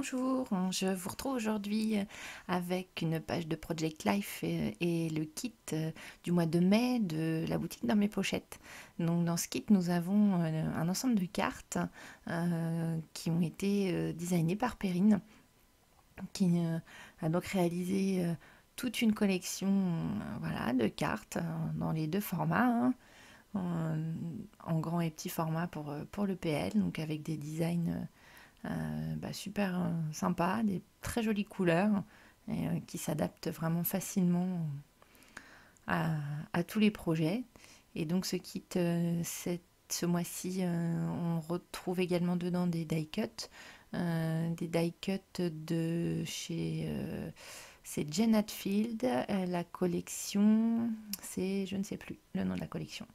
Bonjour, je vous retrouve aujourd'hui avec une page de Project Life et le kit du mois de mai de la boutique dans mes pochettes. Donc dans ce kit, nous avons un ensemble de cartes qui ont été designées par Perrine, qui a donc réalisé toute une collection voilà, de cartes dans les deux formats, hein, en grand et petit format pour le PL, donc avec des designs super sympa, des très jolies couleurs et, qui s'adaptent vraiment facilement à, à tous les projets. Et donc ce kit, ce mois-ci, on retrouve également dedans des die cuts de chez c'est Jen Hatfield, la collection, c'est je ne sais plus le nom de la collection.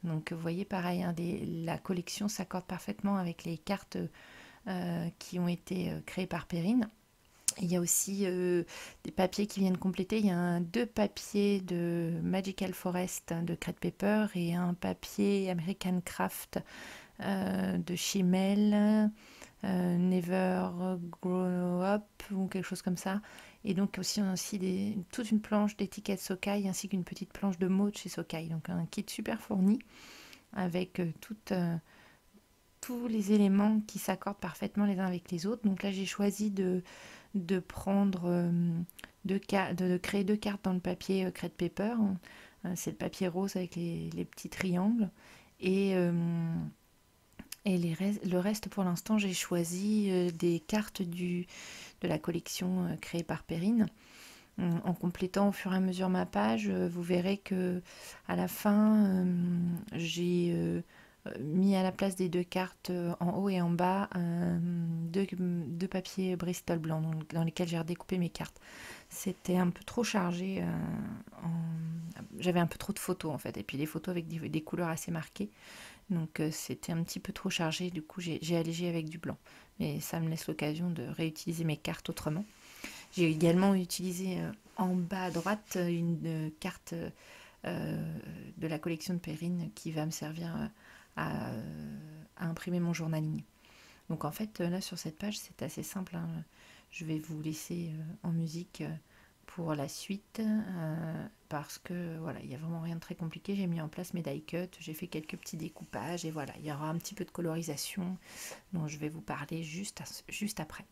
Donc vous voyez pareil, hein, la collection s'accorde parfaitement avec les cartes qui ont été créés par Perrine. Il y a aussi des papiers qui viennent compléter. Il y a deux papiers de Magical Forest de Crate Paper et un papier American Craft de Chimel, Never Grow Up ou quelque chose comme ça. Et donc aussi, on a aussi toute une planche d'étiquettes Sokai ainsi qu'une petite planche de mots de chez Sokai. Donc un kit super fourni avec tous les éléments qui s'accordent parfaitement les uns avec les autres. Donc là, j'ai choisi de prendre, de créer deux cartes dans le papier Crate Paper. C'est le papier rose avec les petits triangles. Et, le reste, pour l'instant, j'ai choisi des cartes de la collection créée par Perrine. En complétant au fur et à mesure ma page, vous verrez que à la fin, j'ai mis à la place des deux cartes en haut et en bas deux papiers Bristol blancs dans lesquels j'ai redécoupé mes cartes. C'était un peu trop chargé, j'avais un peu trop de photos en fait, et puis des photos avec des couleurs assez marquées, donc c'était un petit peu trop chargé, du coup j'ai allégé avec du blanc, mais ça me laisse l'occasion de réutiliser mes cartes autrement. J'ai également utilisé en bas à droite une carte de la collection de Perrine qui va me servir à imprimer mon journaling. Donc en fait, là sur cette page, c'est assez simple, hein. Je vais vous laisser en musique pour la suite parce que voilà, il n'y a vraiment rien de très compliqué. J'ai mis en place mes die cuts, j'ai fait quelques petits découpages et voilà, il y aura un petit peu de colorisation dont je vais vous parler juste après.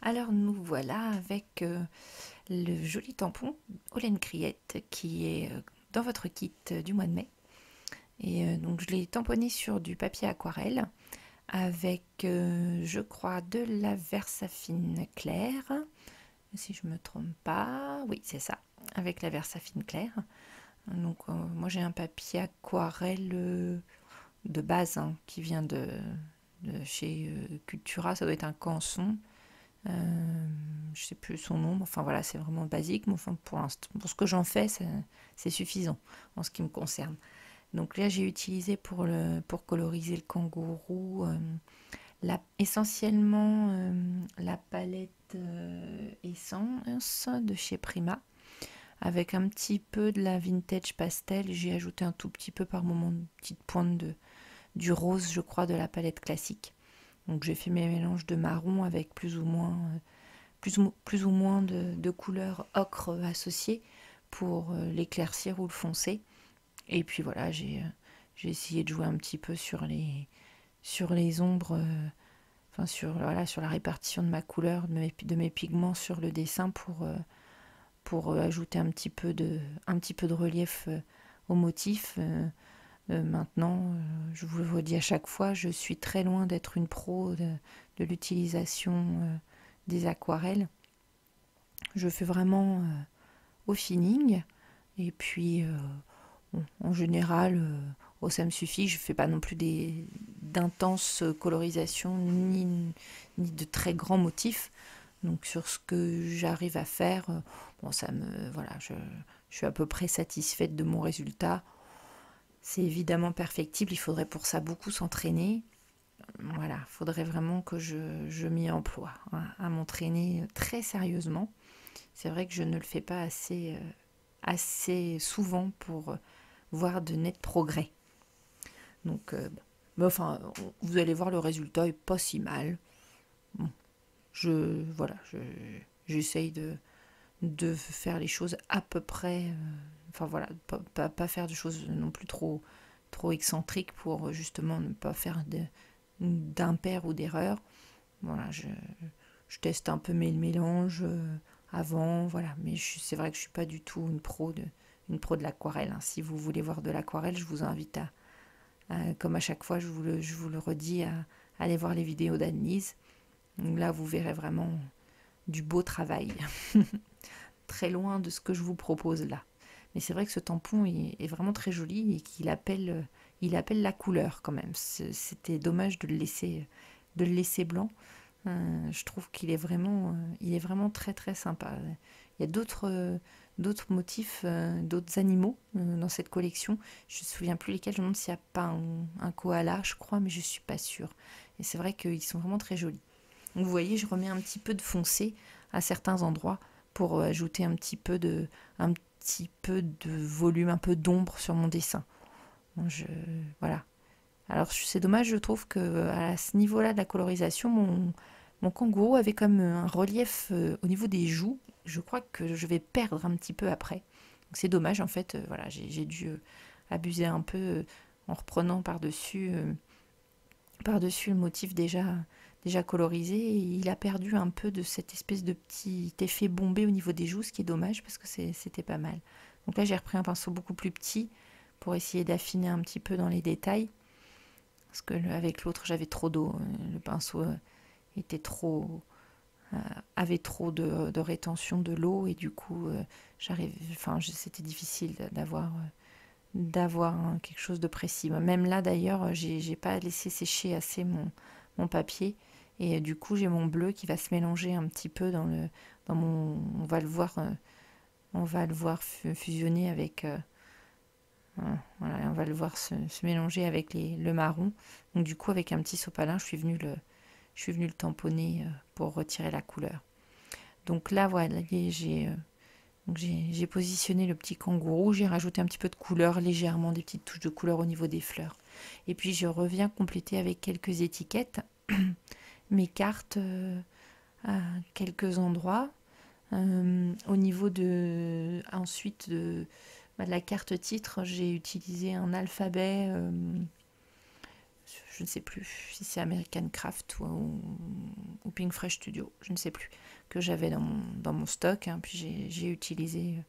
Alors nous voilà avec le joli tampon Holland Criette qui est dans votre kit du mois de mai. Et donc je l'ai tamponné sur du papier aquarelle avec, je crois, de la Versafine claire. Si je me trompe pas, oui c'est ça, avec la Versafine claire. Donc moi j'ai un papier aquarelle de base, hein, qui vient de chez Cultura, ça doit être un Canson. Je sais plus son nom, enfin voilà, c'est vraiment basique, mais enfin pour ce que j'en fais, c'est suffisant en ce qui me concerne. Donc là, j'ai utilisé pour coloriser le kangourou essentiellement la palette Essence de chez Prima, avec un petit peu de la vintage pastel. J'ai ajouté un tout petit peu par moment une petite pointe du rose, je crois, de la palette classique. Donc j'ai fait mes mélanges de marron avec plus ou moins, plus ou moins de couleurs ocre associées pour l'éclaircir ou le foncer. Et puis voilà, j'ai essayé de jouer un petit peu sur les ombres, enfin voilà, sur la répartition de ma couleur, de mes pigments sur le dessin pour ajouter un petit peu de relief au motif. Maintenant, je vous le redis à chaque fois, je suis très loin d'être une pro de l'utilisation des aquarelles. Je fais vraiment au feeling. Et puis, bon, en général, ça me suffit. Je ne fais pas non plus d'intenses colorisations ni de très grands motifs. Donc sur ce que j'arrive à faire, bon, voilà, je suis à peu près satisfaite de mon résultat. C'est évidemment perfectible, il faudrait pour ça beaucoup s'entraîner. Voilà, il faudrait vraiment que je m'y emploie, hein, à m'entraîner très sérieusement. C'est vrai que je ne le fais pas assez souvent pour voir de nets progrès. Donc, mais enfin, vous allez voir, le résultat est pas si mal. Bon, voilà, j'essaye de faire les choses à peu près. Enfin voilà, pas faire de choses non plus trop excentriques pour justement ne pas faire d'impair ou d'erreur. Voilà, je teste un peu mes mélanges avant, voilà. Mais c'est vrai que je suis pas du tout une pro de l'aquarelle, hein. Si vous voulez voir de l'aquarelle, je vous invite comme à chaque fois, je vous le redis, à aller voir les vidéos d'Annelise. Là, vous verrez vraiment du beau travail. Très loin de ce que je vous propose là. Mais c'est vrai que ce tampon est vraiment très joli et il appelle la couleur quand même. C'était dommage de le laisser blanc. Je trouve il est vraiment très très sympa. Il y a d'autres motifs, d'autres animaux dans cette collection. Je ne me souviens plus lesquels. Je me demande s'il n'y a pas un koala, je crois, mais je ne suis pas sûre. Et c'est vrai qu'ils sont vraiment très jolis. Donc vous voyez, je remets un petit peu de foncé à certains endroits pour ajouter un petit peu de volume, un peu d'ombre sur mon dessin. Voilà. Alors c'est dommage, je trouve que à ce niveau-là de la colorisation, mon kangourou avait comme un relief au niveau des joues. Je crois que je vais perdre un petit peu après. Donc c'est dommage en fait. Voilà, j'ai dû abuser un peu en reprenant par-dessus le motif déjà colorisé, et il a perdu un peu de cette espèce de petit effet bombé au niveau des joues, ce qui est dommage parce que c'était pas mal. Donc là j'ai repris un pinceau beaucoup plus petit pour essayer d'affiner un petit peu dans les détails, parce que avec l'autre j'avais trop d'eau, le pinceau était trop avait trop de rétention de l'eau, et du coup c'était difficile d'avoir quelque chose de précis. Même là d'ailleurs, j'ai pas laissé sécher assez mon papier, et du coup j'ai mon bleu qui va se mélanger un petit peu dans mon, on va le voir fusionner avec voilà, on va le voir se mélanger avec le marron. Donc du coup avec un petit sopalin, je suis venue le tamponner pour retirer la couleur. Donc là voilà, j'ai positionné le petit kangourou, j'ai rajouté un petit peu de couleur, légèrement des petites touches de couleur au niveau des fleurs. Et puis je reviens compléter avec quelques étiquettes mes cartes à quelques endroits. Au niveau ensuite de la carte titre, j'ai utilisé un alphabet, je ne sais plus si c'est American Craft ou Pink Fresh Studio, je ne sais plus, que j'avais dans mon stock, hein. Puis j'ai utilisé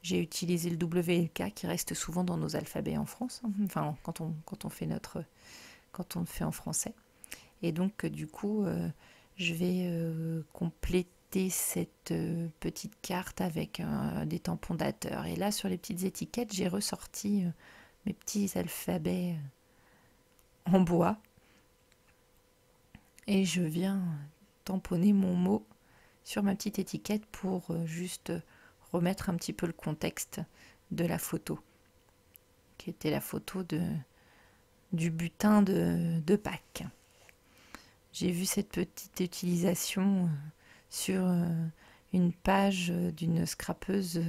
le WLK qui reste souvent dans nos alphabets en France, hein. Enfin quand on fait quand on le fait en français. Et donc du coup je vais compléter cette petite carte avec des tampons dateurs. Et là sur les petites étiquettes, j'ai ressorti mes petits alphabets en bois, et je viens tamponner mon mot sur ma petite étiquette pour juste remettre un petit peu le contexte de la photo, qui était la photo du butin de Pâques. J'ai vu cette petite utilisation sur une page d'une scrapeuse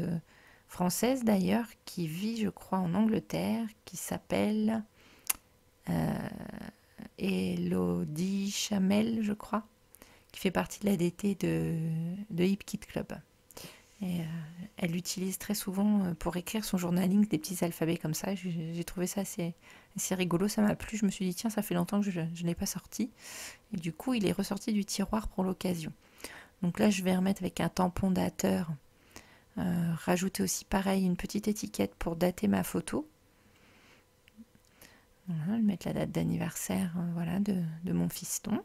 française d'ailleurs, qui vit, je crois, en Angleterre, qui s'appelle Elodie Chamel, je crois, qui fait partie de l'ADT de Hip Kit Club. Et elle utilise très souvent pour écrire son journaling des petits alphabets comme ça. J'ai trouvé ça assez rigolo, ça m'a plu. Je me suis dit, tiens, ça fait longtemps que je ne l'ai pas sorti. Et du coup, il est ressorti du tiroir pour l'occasion. Donc là, je vais remettre avec un tampon dateur. Rajouter aussi pareil une petite étiquette pour dater ma photo. Voilà, mettre la date d'anniversaire voilà, de mon fiston.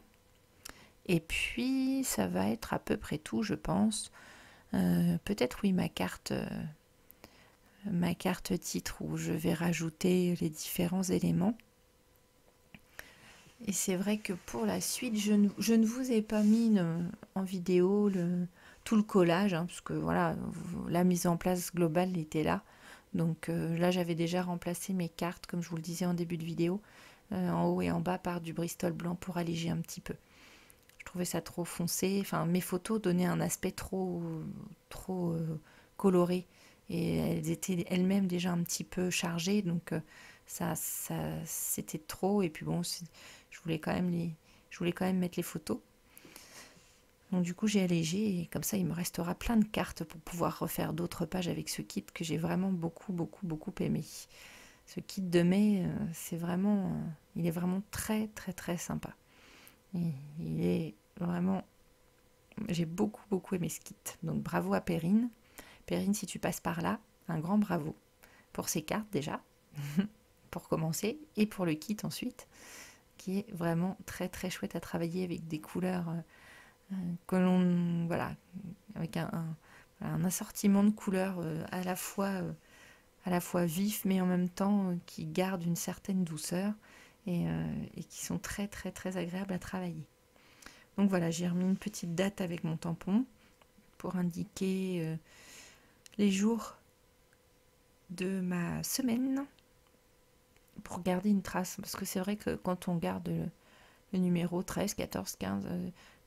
Et puis, ça va être à peu près tout, je pense. Peut-être, oui, ma carte titre où je vais rajouter les différents éléments. Et c'est vrai que pour la suite, je ne vous ai pas mis en vidéo tout le collage, hein, parce que voilà, la mise en place globale était là. Donc là, j'avais déjà remplacé mes cartes, comme je vous le disais en début de vidéo, en haut et en bas par du Bristol blanc pour alléger un petit peu. Je trouvais ça trop foncé. Enfin, mes photos donnaient un aspect trop coloré. Et elles étaient elles-mêmes déjà un petit peu chargées, donc ça c'était trop. Et puis bon, je voulais quand même mettre les photos. Donc du coup j'ai allégé et comme ça il me restera plein de cartes pour pouvoir refaire d'autres pages avec ce kit que j'ai vraiment beaucoup aimé. Ce kit de mai, il est vraiment très sympa. Et il est vraiment, j'ai beaucoup aimé ce kit. Donc bravo à Perrine. Perrine, si tu passes par là, un grand bravo pour ces cartes déjà, pour commencer, et pour le kit ensuite, qui est vraiment très chouette à travailler avec des couleurs que l'on, voilà, avec un assortiment de couleurs à la fois vif, mais en même temps qui gardent une certaine douceur et qui sont très agréables à travailler. Donc voilà, j'ai remis une petite date avec mon tampon pour indiquer les jours de ma semaine, pour garder une trace, parce que c'est vrai que quand on garde le numéro 13, 14, 15,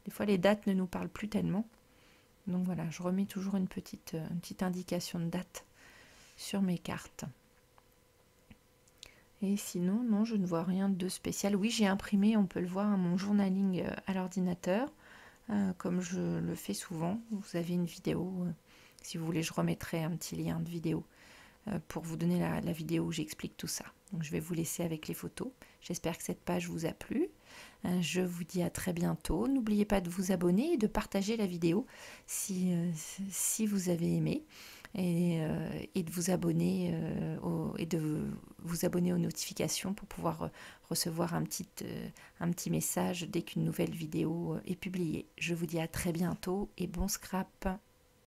des fois les dates ne nous parlent plus tellement. Donc voilà, je remets toujours une petite indication de date sur mes cartes. Et sinon, non, je ne vois rien de spécial. Oui, j'ai imprimé, on peut le voir, mon journaling à l'ordinateur, comme je le fais souvent. Vous avez une vidéo, si vous voulez, je remettrai un petit lien de vidéo pour vous donner la vidéo où j'explique tout ça. Donc je vais vous laisser avec les photos. J'espère que cette page vous a plu. Je vous dis à très bientôt. N'oubliez pas de vous abonner et de partager la vidéo si vous avez aimé. Et de vous abonner aux notifications pour pouvoir recevoir un petit message dès qu'une nouvelle vidéo est publiée. Je vous dis à très bientôt et bon scrap.